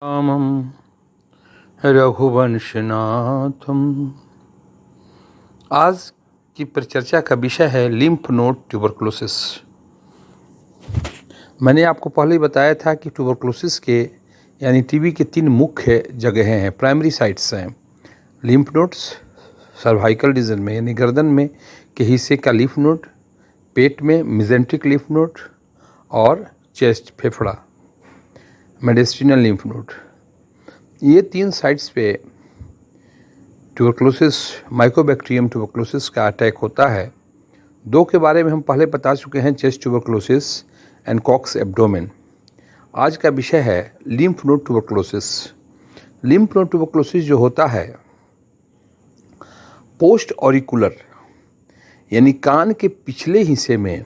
रामं रघुवंशनाथम। आज की परिचर्चा का विषय है लिम्फ नोड ट्यूबरकुलोसिस। मैंने आपको पहले ही बताया था कि ट्यूबरकुलोसिस के यानी टीबी के 3 मुख्य जगहें हैं, प्राइमरी साइट्स हैं। लिम्फ नोड्स सर्वाइकल रीजन में यानी गर्दन में के हिस्से का लिम्फ नोड, पेट में मेजेंट्रिक लिम्फ नोड और चेस्ट फेफड़ा मेडिस्टिनल लिम्फ नोड। ये 3 साइट्स पे ट्यूबरकुलोसिस माइकोबैक्टीरियम ट्यूबरकुलोसिस का अटैक होता है। 2 के बारे में हम पहले बता चुके हैं, chest tuberculosis and Koch's abdomen. आज का विषय है lymph node tuberculosis. Lymph node tuberculosis जो होता है पोस्ट ऑरिकुलर यानी कान के पिछले हिस्से में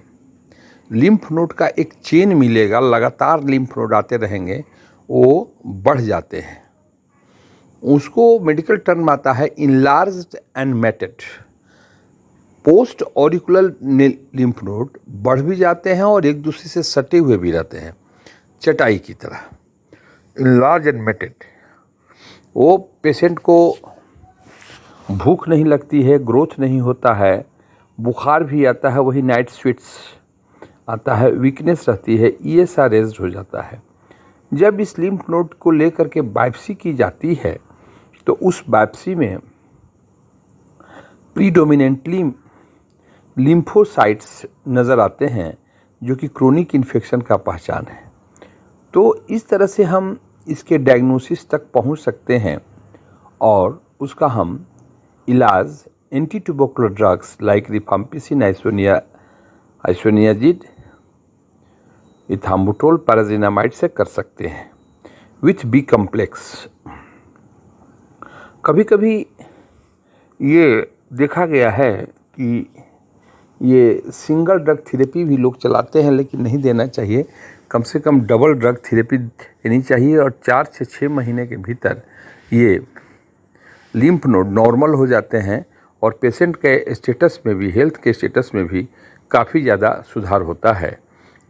लिम्फ नोड का एक चेन मिलेगा, लगातार लिम्फ नोड आते रहेंगे, वो बढ़ जाते हैं। उसको मेडिकल टर्म आता है enlarged and matted. Post auricular lymph node बढ़ भी जाते हैं और एक दूसरे से सटे हुए भी रहते हैं, चटाई की तरह। इनलार्ज एंड मैटेड, वो पेशेंट को भूख नहीं लगती है, ग्रोथ नहीं होता है, बुखार भी आता है, वही नाइट स्वेट्स आता है, वीकनेस रहती है, ईएसआर रेज्ड हो जाता है। जब इस लिम्फ नोड को लेकर के बायोप्सी की जाती है तो उस बायोप्सी में प्रीडोमिनेंटली लिम्फोसाइट्स नज़र आते हैं, जो कि क्रोनिक इन्फेक्शन का पहचान है। तो इस तरह से हम इसके डायग्नोसिस तक पहुंच सकते हैं और उसका हम इलाज anti tubercular drugs like rifampicin, isoniazid, ethambutol, pyrazinamide से कर सकते हैं विथ बी कॉम्प्लेक्स। कभी कभी ये देखा गया है कि ये सिंगल ड्रग थेरेपी भी लोग चलाते हैं, लेकिन नहीं देना चाहिए। कम से कम डबल ड्रग थेरेपी देनी चाहिए और 4 से 6 महीने के भीतर ये लिम्फ नोड नॉर्मल हो जाते हैं और पेशेंट के स्टेटस में भी, हेल्थ के स्टेटस में भी काफ़ी ज़्यादा सुधार होता है।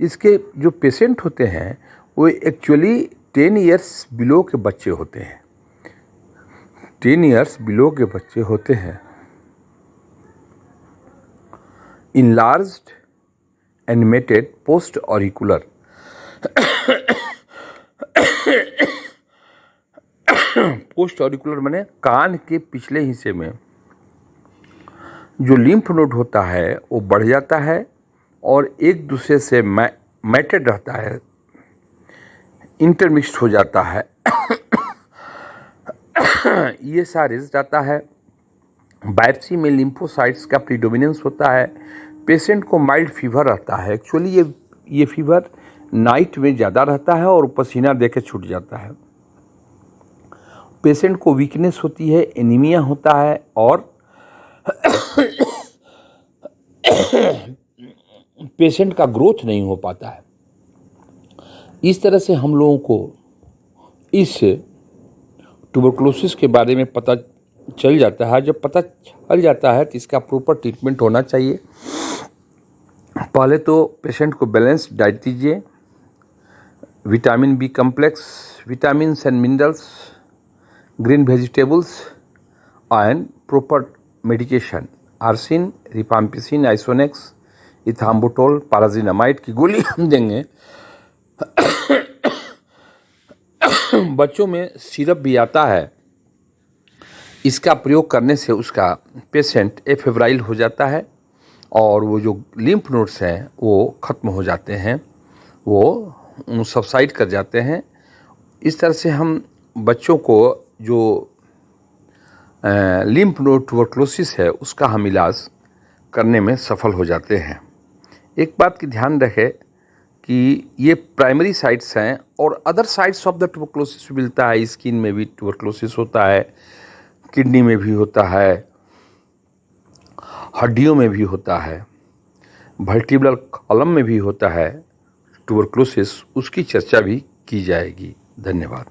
इसके जो पेशेंट होते हैं वो एक्चुअली 10 इयर्स बिलो के बच्चे होते हैं। 10 इयर्स बिलो के बच्चे होते हैं। Enlarged and matted post auricular. Post auricular माने कान के पिछले हिस्से में जो लिम्फ नोड होता है वो बढ़ जाता है और एक दूसरे से मैटेड रहता है, इंटरमिक्स्ड हो जाता है, ये सारेज जाता है। बायोप्सी में लिम्फोसाइट्स का प्रीडोमिनेंस होता है। पेशेंट को माइल्ड फीवर रहता है। एक्चुअली ये फीवर नाइट में ज़्यादा रहता है और पसीना देके छूट जाता है। पेशेंट को वीकनेस होती है, एनीमिया होता है और पेशेंट का ग्रोथ नहीं हो पाता है। इस तरह से हम लोगों को इस ट्यूबरकुलोसिस के बारे में पता चल जाता है। जब पता चल जाता है तो इसका प्रॉपर ट्रीटमेंट होना चाहिए। पहले तो पेशेंट को बैलेंस्ड डाइट दीजिए, vitamin B complex, vitamins and minerals, green vegetables and proper medication, आर्सिन, रिफाम्पिसिन, आइसोनेक्स, इथाम्बुटोल, पैराजिनामाइड की गोली हम देंगे। बच्चों में सिरप भी आता है, इसका प्रयोग करने से उसका पेशेंट एफेब्राइल हो जाता है और वो जो लिम्फ नोड्स हैं वो ख़त्म हो जाते हैं, वो सबसाइड कर जाते हैं। इस तरह से हम बच्चों को जो लिम्फ नोड ट्यूबरकुलोसिस है उसका हम इलाज करने में सफल हो जाते हैं। एक बात की ध्यान रखें कि ये प्राइमरी साइट्स हैं और other sites of the tuberculosis मिलता है। स्किन में भी ट्यूबरकुलोसिस होता है, किडनी में भी होता है, हड्डियों में भी होता है, वर्टिब्रल कॉलम में भी होता है ट्यूबरकुलोसिस। उसकी चर्चा भी की जाएगी। धन्यवाद।